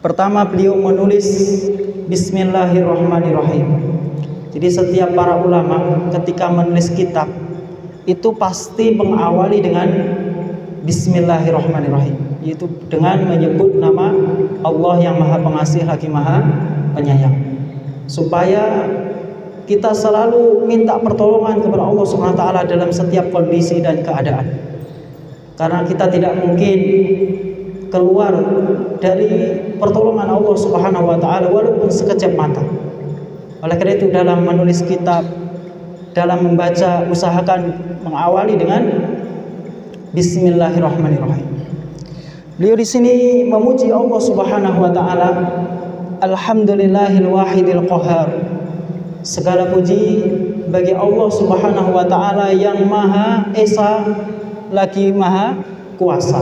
Pertama, beliau menulis Bismillahirrahmanirrahim. Jadi setiap para ulama ketika menulis kitab itu pasti mengawali dengan Bismillahirrahmanirrahim, yaitu dengan menyebut nama Allah yang Maha Pengasih lagi Maha Penyayang, supaya kita selalu minta pertolongan kepada Allah Subhanahu wa taala dalam setiap kondisi dan keadaan. Karena kita tidak mungkin keluar dari pertolongan Allah Subhanahu wa taala walaupun sekejap mata. Oleh karena itu dalam menulis kitab, dalam membaca, usahakan mengawali dengan Bismillahirrahmanirrahim. Beliau di sini memuji Allah Subhanahu wa taala, Alhamdulillahil wahidil qahhar. Segala puji bagi Allah Subhanahu wa taala yang Maha Esa lagi Maha Kuasa.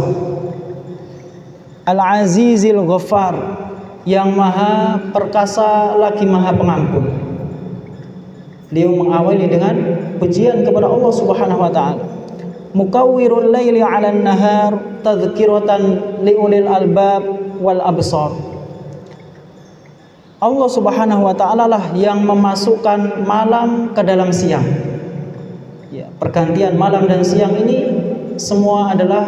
Al-Azizil Ghaffar, yang Maha Perkasa lagi Maha Pengampun. Beliau mengawali dengan pujian kepada Allah Subhanahu wa taala. Mukawwirul laili 'alan nahar tadhkiratan liulil albab wal absar. Allah Subhanahu wa taala lah yang memasukkan malam ke dalam siang. Ya, pergantian malam dan siang ini semua adalah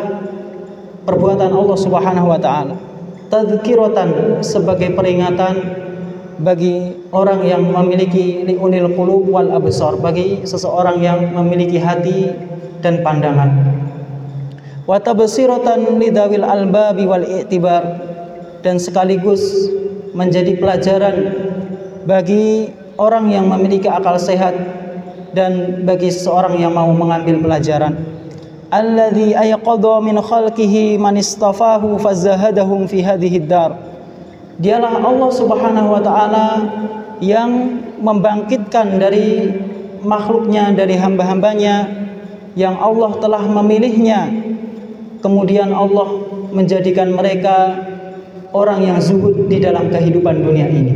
perbuatan Allah Subhanahu wa taala. Tadhkiratan, sebagai peringatan bagi orang yang memiliki liulil qulub wal absar, bagi seseorang yang memiliki hati dan pandangan. Wa tabsiratan lidawil albabi wal i'tibar, dan sekaligus menjadi pelajaran bagi orang yang memiliki akal sehat dan bagi seseorang yang mau mengambil pelajaran. Alladzi ayqadha min khalqihi man istafahu fazahadahum fi hadhihi dar. Dialah Allah Subhanahu wa taala yang membangkitkan dari makhluknya, dari hamba-hambanya yang Allah telah memilihnya, kemudian Allah menjadikan mereka orang yang zuhud di dalam kehidupan dunia ini.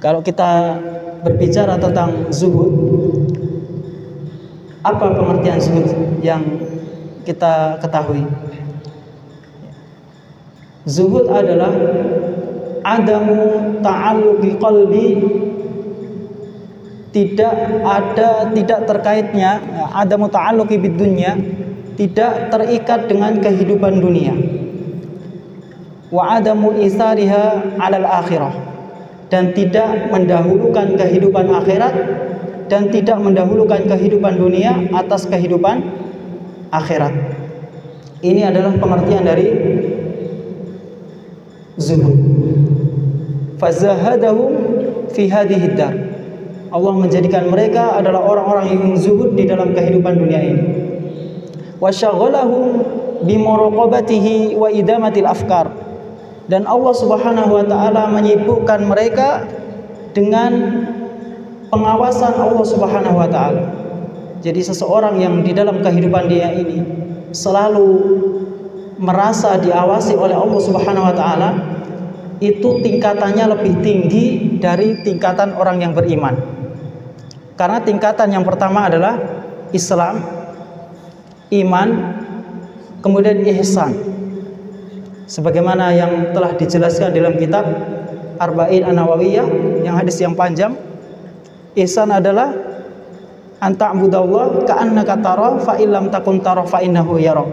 Kalau kita berbicara tentang zuhud, apa pengertian zuhud yang kita ketahui? Zuhud adalah adamu ta'alluqi qalbi, tidak terkaitnya, adamu ta'alluqi bidunya, tidak terikat dengan kehidupan dunia. Wa adamu isariha 'alal akhirah, dan tidak mendahulukan kehidupan akhirat dan tidak mendahulukan kehidupan dunia atas kehidupan akhirat. Ini adalah pengertian dari zuhud. Fazahadahum fi hadhihi dar. Allah menjadikan mereka adalah orang-orang yang zuhud di dalam kehidupan dunia ini. Wa syaghalahum bi muraqabatihi wa idamatil afkar. Dan Allah Subhanahu wa taala menyibukkan mereka dengan pengawasan Allah Subhanahu wa taala. Jadi seseorang yang di dalam kehidupan dia ini selalu merasa diawasi oleh Allah Subhanahu wa taala, itu tingkatannya lebih tinggi dari tingkatan orang yang beriman. Karena tingkatan yang pertama adalah Islam, iman, kemudian ihsan. Sebagaimana yang telah dijelaskan dalam kitab Arba'in An-Nawawiyah, yang hadis yang panjang. Ihsan adalah anta'budallah ka'annaka tara fa illam takun tara fa innahu yara.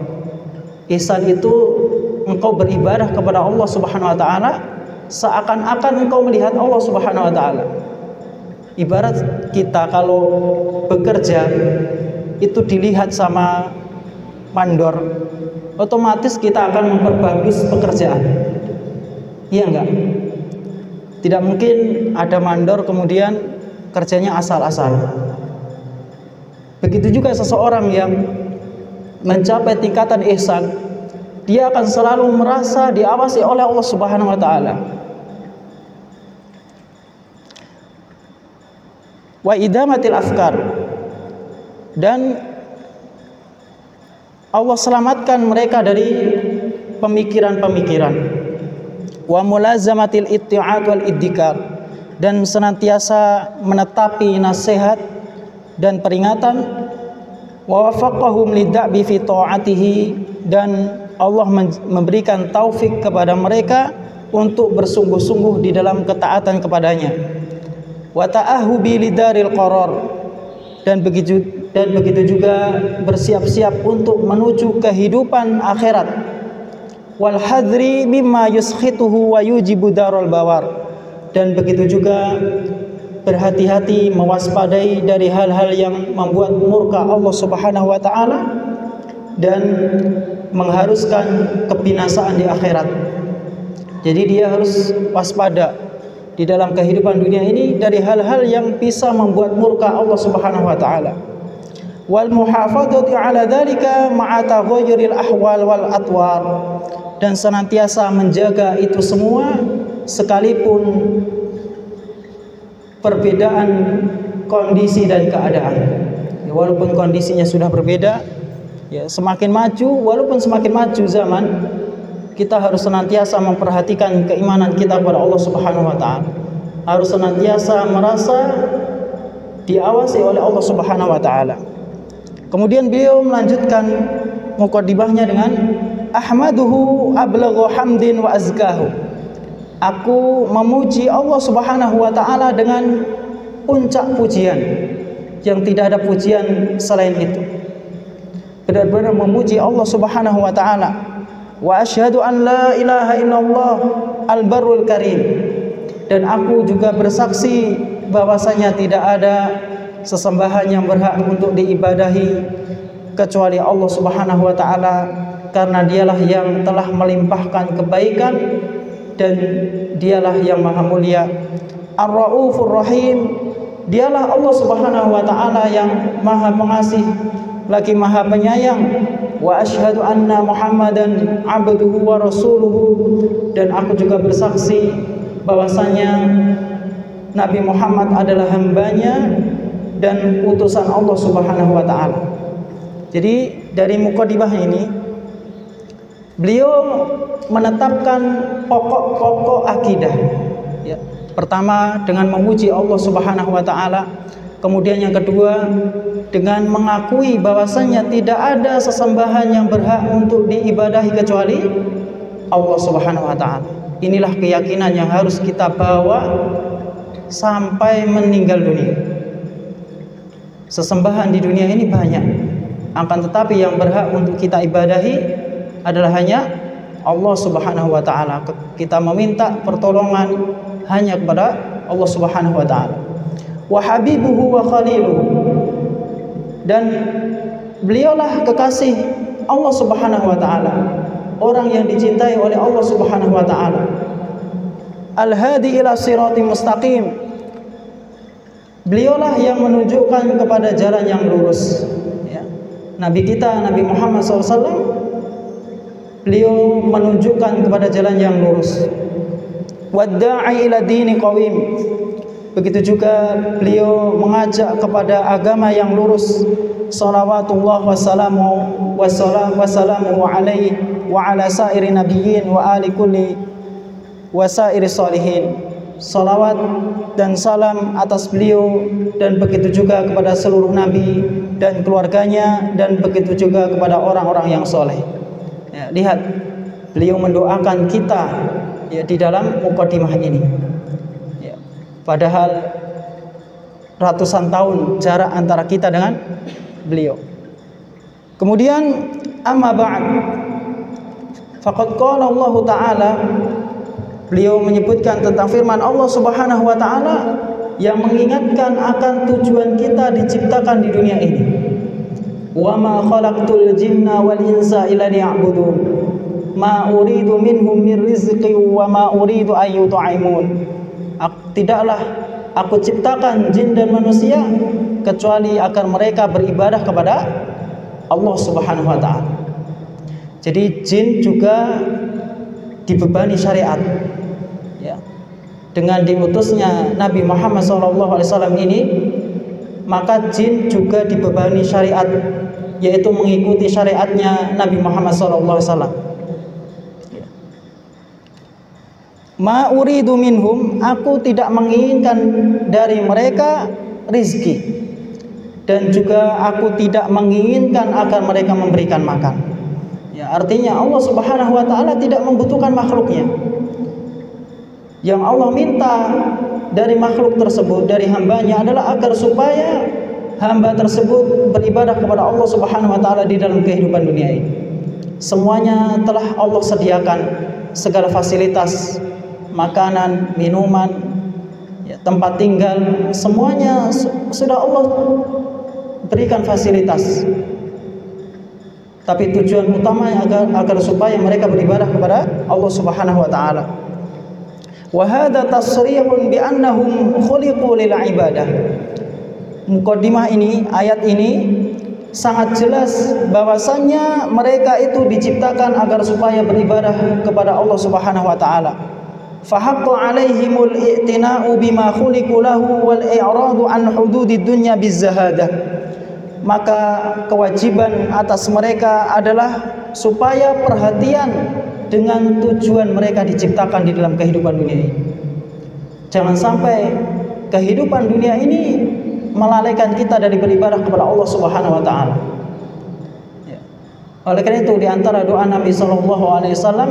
Ihsan itu engkau beribadah kepada Allah Subhanahu wa taala seakan-akan engkau melihat Allah Subhanahu wa taala. Ibarat kita kalau bekerja itu dilihat sama mandor, otomatis kita akan memperbagus pekerjaan. Iya enggak? Tidak mungkin ada mandor kemudian kerjanya asal-asal. Begitu juga seseorang yang mencapai tingkatan ihsan, dia akan selalu merasa diawasi oleh Allah Subhanahu wa taala. Wa idamatil afkar, dan Allah selamatkan mereka dari pemikiran-pemikiran. Wa mulazamatil itti'at wal iddikar, dan senantiasa menetapi nasihat dan peringatan. Wa wafaqahum lid'abi fi ta'atihi, dan Allah memberikan taufik kepada mereka untuk bersungguh-sungguh di dalam ketaatan kepadanya. Wa ta'ahubi lidaril qarar, dan begitu juga bersiap-siap untuk menuju kehidupan akhirat. Wal hadri mimma yuskhituhu wa yujibu darul bawar, dan begitu juga berhati-hati, mewaspadai dari hal-hal yang membuat murka Allah Subhanahu wa taala dan mengharuskan kebinasaan di akhirat. Jadi dia harus waspada di dalam kehidupan dunia ini dari hal-hal yang bisa membuat murka Allah Subhanahu wa taala. Wal muhafadzati ala dzalika ma'a taghayyuril ahwal wal atwar, dan senantiasa menjaga itu semua sekalipun perbedaan kondisi dan keadaan. Ya, walaupun kondisinya sudah berbeda, ya semakin maju, walaupun semakin maju zaman, kita harus senantiasa memperhatikan keimanan kita kepada Allah Subhanahu wa taala. Harus senantiasa merasa diawasi oleh Allah Subhanahu wa taala. Kemudian beliau melanjutkan muqaddimahnya dengan ahmaduhu ablaghu hamdin wa azkahu. Aku memuji Allah Subhanahu wa taala dengan puncak pujian yang tidak ada pujian selain itu. Benar-benar memuji Allah Subhanahu wa taala. Wa asyhadu an la ilaha illallah al-barrul karim, dan aku juga bersaksi bahwasanya tidak ada sesembahan yang berhak untuk diibadahi kecuali Allah Subhanahu wa taala, karena dialah yang telah melimpahkan kebaikan dan dialah yang maha mulia. Ar-Raufur Rahim, dialah Allah Subhanahu wa taala yang maha pengasih lagi maha penyayang. Wa asyhadu anna Muhammadan abduhu wa rasuluhu, dan aku juga bersaksi bahwasanya Nabi Muhammad adalah hambanya dan utusan Allah Subhanahu wa taala. Jadi dari muqaddimah ini beliau menetapkan pokok-pokok akidah. Ya. Pertama dengan memuji Allah Subhanahu wa taala, kemudian yang kedua dengan mengakui bahwasanya tidak ada sesembahan yang berhak untuk diibadahi kecuali Allah Subhanahu wa taala. Inilah keyakinan yang harus kita bawa sampai meninggal dunia. Sesembahan di dunia ini banyak, akan tetapi yang berhak untuk kita ibadahi adalah hanya Allah Subhanahu wa taala. Kita meminta pertolongan hanya kepada Allah Subhanahu wa taala. Wa habibuhu wa khaliluhu, dan beliaulah kekasih Allah Subhanahu wa taala, orang yang dicintai oleh Allah Subhanahu wa taala. Al-hadi ila siratim mustaqim, beliaulah yang menunjukkan kepada jalan yang lurus. Ya. Nabi kita Nabi Muhammad SAW, beliau menunjukkan kepada jalan yang lurus. Wadda'i ila dini qawim, begitu juga beliau mengajak kepada agama yang lurus. Salawatullah wassalamu alaihi wa ala sairi nabiyyin wa ali kulli wa sairi salihin. Salawat dan salam atas beliau, dan begitu juga kepada seluruh nabi dan keluarganya, dan begitu juga kepada orang-orang yang soleh. Ya, lihat beliau mendoakan kita ya di dalam muqaddimah ini. Ya, padahal ratusan tahun jarak antara kita dengan beliau. Kemudian amma ba'd, faqad qala Allah taala, beliau menyebutkan tentang firman Allah Subhanahu wa taala yang mengingatkan akan tujuan kita diciptakan di dunia ini. Wa ma khalaqtul jinna wal insa illa liya'budun ma uridu minhum min rizqi wa ma uridu an yut'imun. Tidaklah aku ciptakan jin dan manusia kecuali agar mereka beribadah kepada Allah Subhanahu wa taala. Jadi jin juga dibebani syariat. Ya. Dengan diutusnya Nabi Muhammad SAW ini, maka jin juga dibebani syariat, yaitu mengikuti syariatnya Nabi Muhammad SAW. Ma uridu minhum, aku tidak menginginkan dari mereka rizki, dan juga aku tidak menginginkan agar mereka memberikan makan. Ya, artinya Allah Subhanahu wa taala tidak membutuhkan makhluknya. Yang Allah minta dari makhluk tersebut, dari hambanya adalah agar supaya hamba tersebut beribadah kepada Allah Subhanahu wa taala di dalam kehidupan dunia ini. Semuanya telah Allah sediakan, segala fasilitas, makanan, minuman, ya, tempat tinggal, semuanya sudah Allah berikan fasilitas. Tapi tujuan utamanya agar supaya mereka beribadah kepada Allah Subhanahu wa taala. Wa hadza tasrihun bi annahum khuliqu lil ibadah. Mukaddimah ini, ayat ini sangat jelas bahwasannya mereka itu diciptakan agar supaya beribadah kepada Allah Subhanahu wa taala. Fa haqqu 'alaihimul i'tina'u bima khuliqu lahu wal i'radu an hududid dunya bizahadah. Maka kewajiban atas mereka adalah supaya perhatian dengan tujuan mereka diciptakan di dalam kehidupan dunia ini. Jangan sampai kehidupan dunia ini melalaikan kita dari beribadah kepada Allah Subhanahu wa taala. Ya. Oleh karena itu di antara doa Nabi sallallahu alaihi wasallam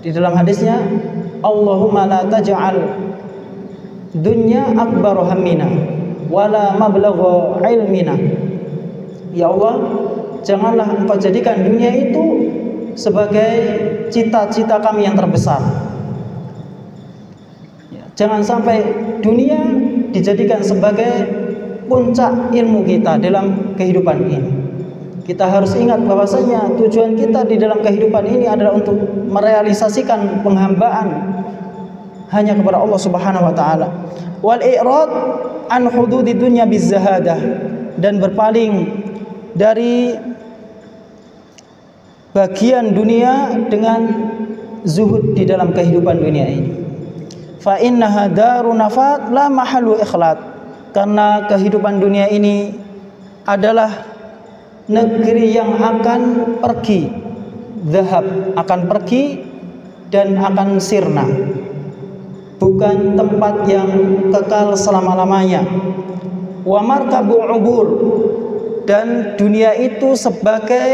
di dalam hadisnya, Allahumma la taj'al dunya akbar hammina wala mablagha ilmina. Ya Allah, janganlah Engkau jadikan dunia itu sebagai cita-cita kami yang terbesar. Ya, jangan sampai dunia dijadikan sebagai puncak ilmu kita dalam kehidupan ini. Kita harus ingat bahwasanya tujuan kita di dalam kehidupan ini adalah untuk merealisasikan penghambaan hanya kepada Allah Subhanahu wa taala. Wal i'rad an hududid dunya bizahadah, dan berpaling dari bagian dunia dengan zuhud di dalam kehidupan dunia ini. Fa innaha darun nafat la mahallu ikhlat. Karena kehidupan dunia ini adalah negeri yang akan pergi, zahab, akan pergi dan akan sirna, bukan tempat yang kekal selama-lamanya. Wa markabu ubur, dan dunia itu sebagai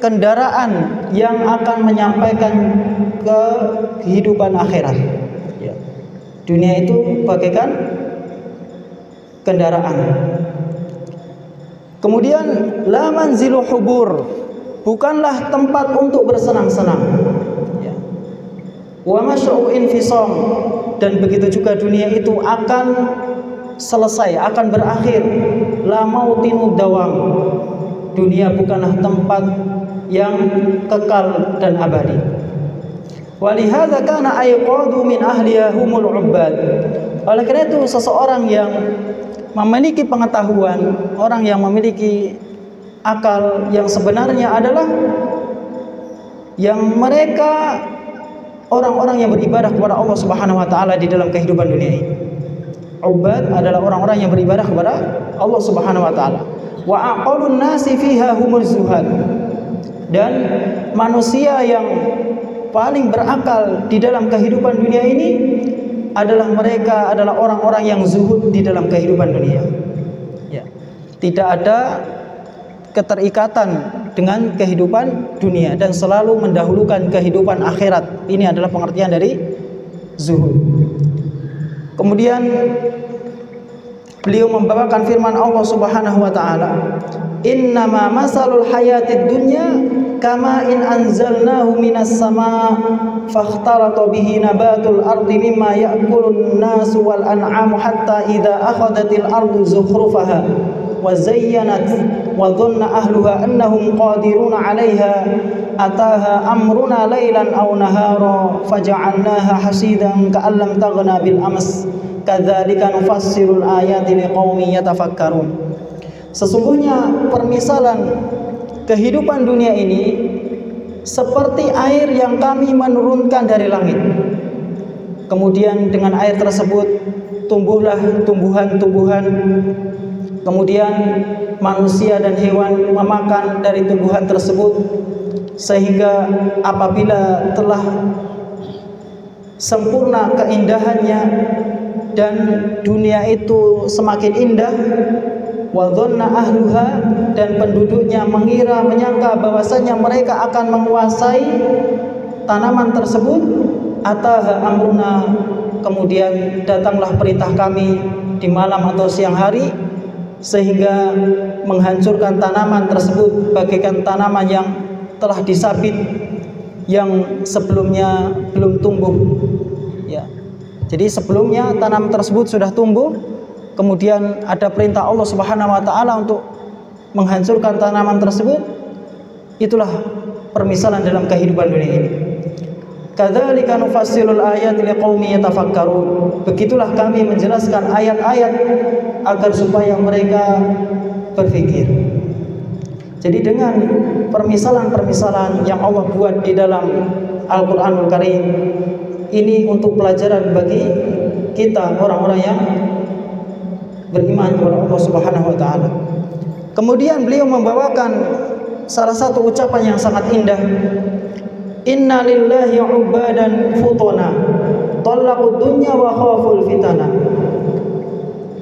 kendaraan yang akan menyampaikan ke kehidupan akhirat. Dunia itu bagaikan kendaraan. Kemudian la manzilu hubur, bukanlah tempat untuk bersenang-senang. Ya. Wa masya'u infisam, dan begitu juga dunia itu akan selesai, akan berakhir. La mautinu dawam, dunia bukanlah tempat yang kekal dan abadi. Walihadza kana ayqadu min ahliha humul ubbad. Oleh karena itu seseorang yang memiliki pengetahuan, orang yang memiliki akal yang sebenarnya adalah yang mereka orang-orang yang beribadah kepada Allah Subhanahu wa taala di dalam kehidupan dunia ini. Ubbad adalah orang-orang yang beribadah kepada Allah Subhanahu wa taala. Wa aqalun nasi fiha humul zuhad. Dan manusia yang paling berakal di dalam kehidupan dunia ini adalah mereka adalah orang-orang yang zuhud di dalam kehidupan dunia. Ya. Tidak ada keterikatan dengan kehidupan dunia dan selalu mendahulukan kehidupan akhirat. Ini adalah pengertian dari zuhud. Kemudian beliau membawakan firman Allah Subhanahu wa taala, "Innama masalul hayatid dunya kama in anzalnahu minas sama fakhtarata bihi nabatul ardi mimma ya'kulun nasu wal an'amu hatta idza akhadhatil ardu zukhrufaha wa zayyanat wa dhanna ahluha annahum qadiruna 'alayha ataha amruna laylan aw nahara faja'alnaha hasidan ka'an lam taghna bil ams kadzalika nufassirul ayati liqaumin yatafakkarun." Sesungguhnya permisalan kehidupan dunia ini seperti air yang kami menurunkan dari langit. Kemudian dengan air tersebut tumbuhlah tumbuhan-tumbuhan. Kemudian manusia dan hewan memakan dari tumbuhan tersebut, sehingga apabila telah sempurna keindahannya dan dunia itu semakin indah, wa dhanna ahluha, dan penduduknya menyangka bahwasanya mereka akan menguasai tanaman tersebut, ataha amruna, kemudian datanglah perintah kami di malam atau siang hari, sehingga menghancurkan tanaman tersebut bagaikan tanaman yang telah disabit, yang sebelumnya belum tumbuh. Ya. Jadi sebelumnya tanaman tersebut sudah tumbuh, kemudian ada perintah Allah Subhanahu wa taala untuk menghancurkan tanaman tersebut. Itulah permisalan dalam kehidupan dunia ini. Kadzalika nufassilul ayati liqaumin yatafakkarun. Begitulah kami menjelaskan ayat-ayat agar supaya mereka berpikir. Jadi dengan permisalan-permisalan yang Allah buat di dalam Al-Qur'anul Karim ini untuk pelajaran bagi kita orang-orang yang beriman kepada Allah Subhanahu wa taala. Kemudian beliau membawakan salah satu ucapan yang sangat indah. Inna lillahi ubadan futuna talaqud dunya wa khaful fitana.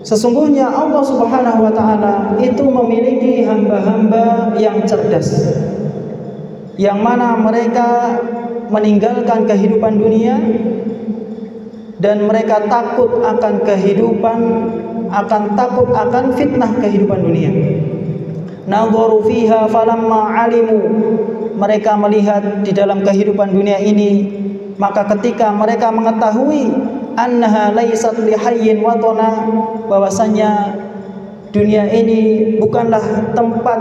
Sesungguhnya Allah Subhanahu wa taala itu memiliki hamba-hamba yang cerdas, yang mana mereka meninggalkan kehidupan dunia dan mereka takut akan kehidupan, takut akan fitnah kehidupan dunia. Nadharu fiha falamma alimu, mereka melihat di dalam kehidupan dunia ini, maka ketika mereka mengetahui annaha laysat lihayyin watana, bahwasanya dunia ini bukanlah tempat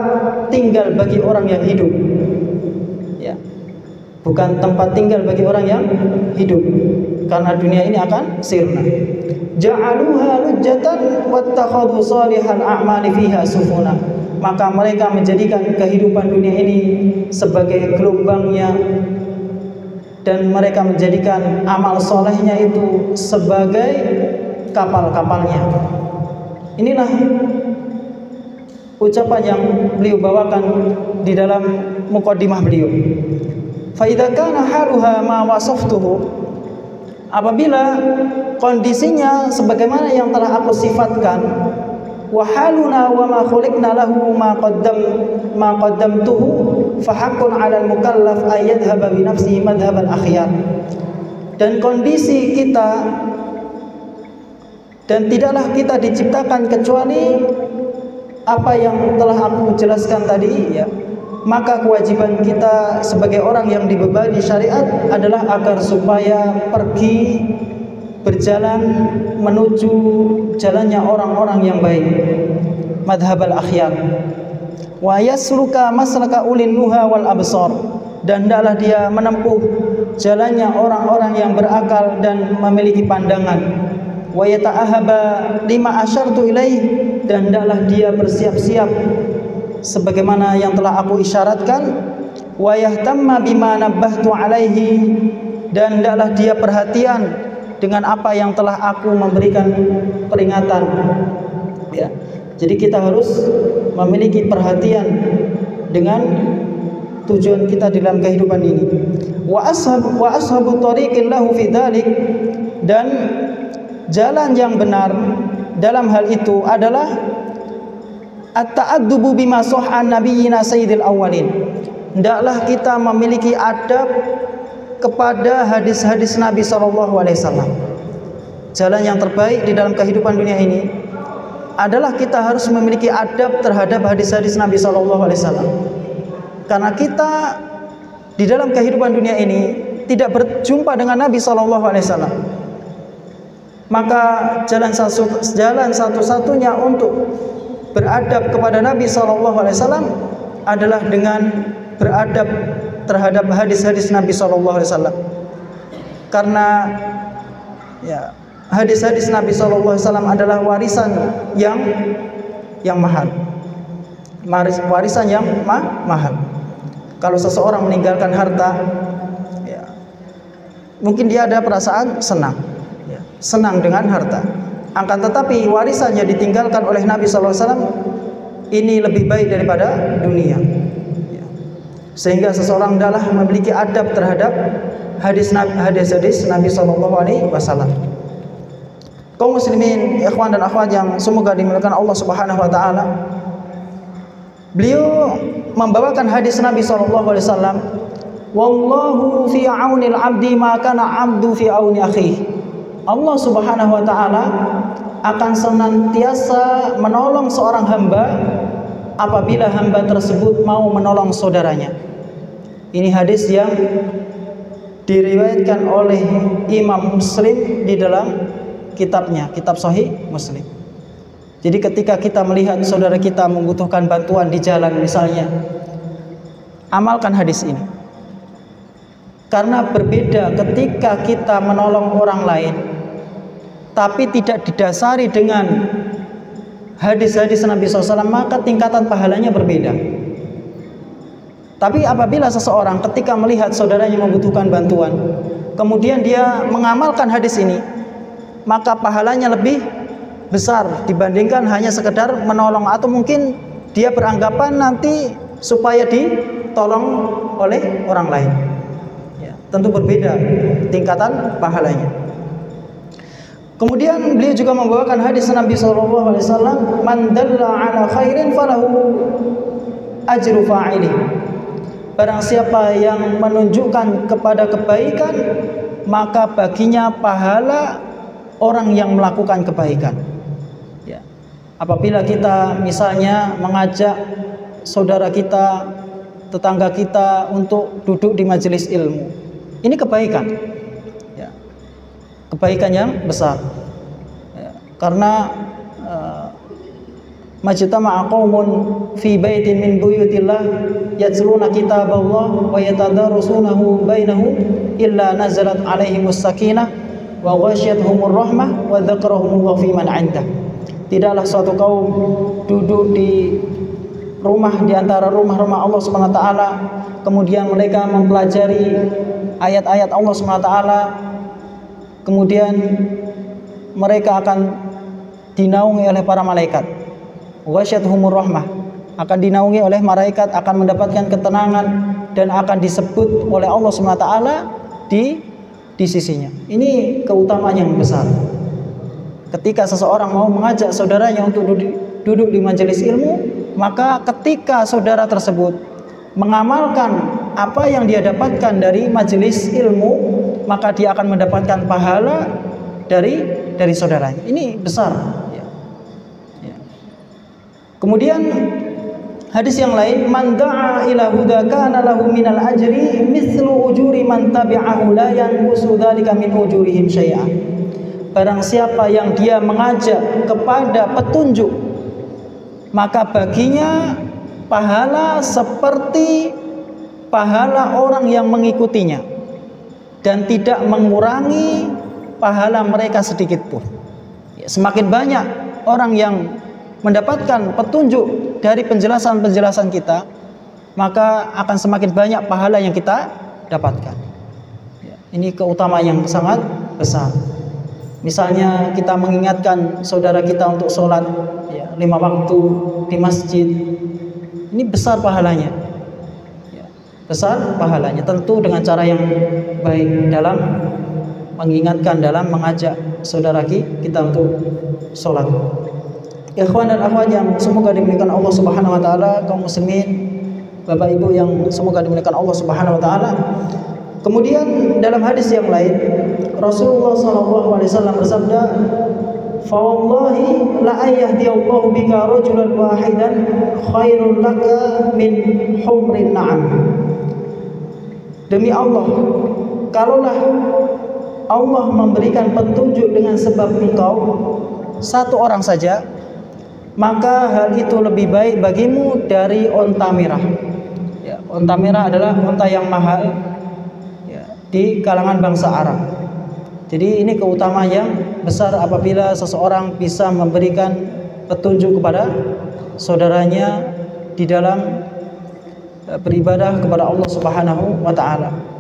tinggal bagi orang yang hidup. Ya. Bukan tempat tinggal bagi orang yang hidup, karena dunia ini akan sirna. Ja'aluha lujjatan wattakhadhu salihal a'mali fiha sufuna. Maka mereka menjadikan kehidupan dunia ini sebagai gelombangnya, dan mereka menjadikan amal solehnya itu sebagai kapal-kapalnya. Inilah ucapan yang beliau bawakan di dalam muqaddimah beliau. Fa idza kana haluha ma wasaftuhu, apabila kondisinya sebagaimana yang telah aku sifatkan, wa haluna wa ma khuliqna lahu ma qaddamtuhu fa haqqun 'alal mukallaf ay yadhhaba bi nafsihi madhhabal akhyar. Dan kondisi kita, dan tidaklah kita diciptakan kecuali apa yang telah aku jelaskan tadi, ya. Maka kewajiban kita sebagai orang yang dibebani syariat adalah agar supaya pergi berjalan menuju jalannya orang-orang yang baik, madhabal akhyar. Wa yasluka maslaka ulil nuha wal absar, dan hendaklah dia menempuh jalannya orang-orang yang berakal dan memiliki pandangan. Wa yata'ahaba lima asyartu ilaih, dan hendaklah dia bersiap-siap sebagaimana yang telah aku isyaratkan. Wa yahtamma bima nabbahtu alaihi, dan hendaklah dia perhatian dengan apa yang telah aku memberikan peringatan. Ya. Jadi kita harus memiliki perhatian dengan tujuan kita dalam kehidupan ini. Wa ashabu tariqin lahu fi dzalik, dan jalan yang benar dalam hal itu adalah at-ta'addubu bima sahha nabiyina sayyidil awwalin. Hendaklah kita memiliki adab kepada hadis-hadis Nabi SAW. Jalan yang terbaik di dalam kehidupan dunia ini adalah kita harus memiliki adab terhadap hadis-hadis Nabi SAW. Karena kita di dalam kehidupan dunia ini tidak berjumpa dengan Nabi SAW, maka jalan satu-satunya untuk beradab kepada Nabi SAW adalah dengan beradab terhadap hadis-hadis Nabi SAW. Karena ya, hadis-hadis Nabi SAW adalah warisan yang mahal, warisan yang mahal. Kalau seseorang meninggalkan harta, ya, mungkin dia ada perasaan senang, ya, senang dengan harta. Akan tetapi warisannya ditinggalkan oleh Nabi SAW ini lebih baik daripada dunia. Sehingga seseorang adalah memiliki adab terhadap hadis-hadis Nabi SAW. Kaum muslimin, ikhwan dan akhwat yang semoga dimuliakan Allah Subhanahu wa taala, beliau membawakan hadis Nabi SAW Wallahu fi aunil abdi ma kana abdu fi auni akhihi. Allah Subhanahu wa taala akan senantiasa menolong seorang hamba apabila hamba tersebut mau menolong saudaranya. Ini hadis yang diriwayatkan oleh Imam Muslim di dalam kitabnya, kitab Sahih Muslim. Jadi ketika kita melihat saudara kita membutuhkan bantuan di jalan misalnya, amalkan hadis ini. Karena berbeda ketika kita menolong orang lain tapi tidak didasari dengan hadis-hadis Nabi SAW, maka tingkatan pahalanya berbeda. Tapi apabila seseorang ketika melihat saudaranya membutuhkan bantuan, kemudian dia mengamalkan hadis ini, maka pahalanya lebih besar dibandingkan hanya sekedar menolong, atau mungkin dia beranggapan nanti supaya ditolong oleh orang lain. Tentu berbeda tingkatan pahalanya. Kemudian beliau juga membawakan hadis Nabi SAW, man dalla ala khairin falahu ajru fa'ili. Barang siapa yang menunjukkan kepada kebaikan, maka baginya pahala orang yang melakukan kebaikan. Ya. Apabila kita misalnya mengajak saudara kita, tetangga kita untuk duduk di majelis ilmu, ini kebaikan, ya, kebaikan yang besar, ya, karena majtama'a qaumun fi baitin min buyutillah yatluna kitaballah wa yatadarasunahu bainahum illa nazalat alaihimus sakinah wa ghasyiyatuhumur rahmah wa dzakarahumullahu fi man 'indah. Tidaklah suatu kaum duduk di rumah di antara rumah-rumah Allah Subhanahu wa taala, kemudian mereka mempelajari ayat-ayat Allah SWT, kemudian mereka akan dinaungi oleh para malaikat. Ghasyiyatuhumur rahmah, akan dinaungi oleh malaikat, akan mendapatkan ketenangan dan akan disebut oleh Allah SWT di sisinya. Ini keutamaan yang besar. Ketika seseorang mau mengajak saudaranya untuk duduk di majelis ilmu, maka ketika saudara tersebut mengamalkan apa yang dia dapatkan dari majelis ilmu, maka dia akan mendapatkan pahala dari saudaranya. Ini besar, ya. Ya. Kemudian hadis yang lain, man da'a ila huda kana lahu minal ajri mithlu ujuri man tabi'ahu la yanqusu dzalika min ujurihim syai'a. Barang siapa yang dia mengajak kepada petunjuk, maka baginya pahala seperti pahala orang yang mengikutinya dan tidak mengurangi pahala mereka sedikit pun. Semakin banyak orang yang mendapatkan petunjuk dari penjelasan-penjelasan kita, maka akan semakin banyak pahala yang kita dapatkan. Ini keutamaan yang sangat besar. Misalnya kita mengingatkan saudara kita untuk sholat 5 waktu di masjid, ini besar pahalanya. Besar pahalanya, tentu dengan cara yang baik, dalam mengingatkan, dalam mengajak saudara kita untuk sholat. Ikhwan dan akhwat yang semoga dimuliakan Allah Subhanahu wa taala, kaum muslimin, Bapak Ibu yang semoga dimuliakan Allah Subhanahu wa taala. Kemudian dalam hadis yang lain, Rasulullah SAW bersabda, fa wallahi la ayahdiyallahu bika rajulan wahidan khairul laka min humrin na'am. Demi Allah, kalaulah Allah memberikan petunjuk dengan sebab engkau satu orang saja, maka hal itu lebih baik bagimu dari onta merah. Ya, onta merah adalah onta yang mahal, ya, di kalangan bangsa Arab. Jadi ini keutamaan yang besar apabila seseorang bisa memberikan petunjuk kepada saudaranya di dalam beribadah kepada Allah Subhanahu wa taala.